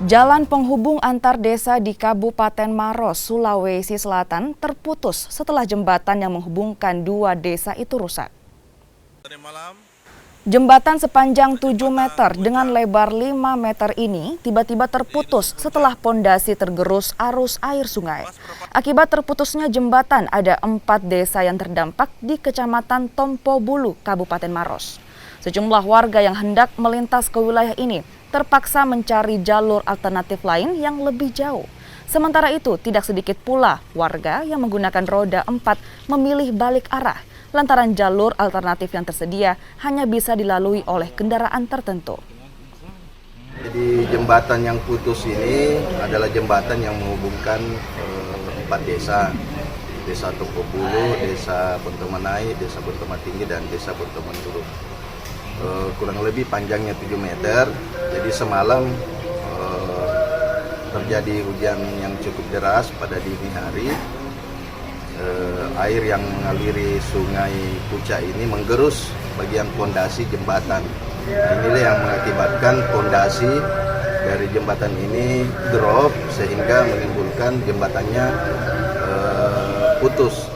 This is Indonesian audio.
Jalan penghubung antar desa di Kabupaten Maros, Sulawesi Selatan terputus setelah jembatan yang menghubungkan dua desa itu rusak. Jembatan sepanjang 7 meter dengan lebar 5 meter ini tiba-tiba terputus setelah pondasi tergerus arus air sungai. Akibat terputusnya jembatan, ada 4 desa yang terdampak di Kecamatan Tompo Bulu, Kabupaten Maros. Sejumlah warga yang hendak melintas ke wilayah ini terpaksa mencari jalur alternatif lain yang lebih jauh. Sementara itu, tidak sedikit pula warga yang menggunakan roda 4 memilih balik arah lantaran jalur alternatif yang tersedia hanya bisa dilalui oleh kendaraan tertentu. Jadi jembatan yang putus ini adalah jembatan yang menghubungkan 4 desa. Desa Tompo Bulu, Desa Bontomanai, Desa Bontomatinggi, dan Desa Bontomanturun. Kurang lebih panjangnya 7 meter. Jadi semalam terjadi hujan yang cukup deras pada dini hari. Air yang mengaliri sungai Pucak ini menggerus bagian pondasi jembatan. Inilah yang mengakibatkan pondasi dari jembatan ini drop sehingga menimbulkan jembatannya putus.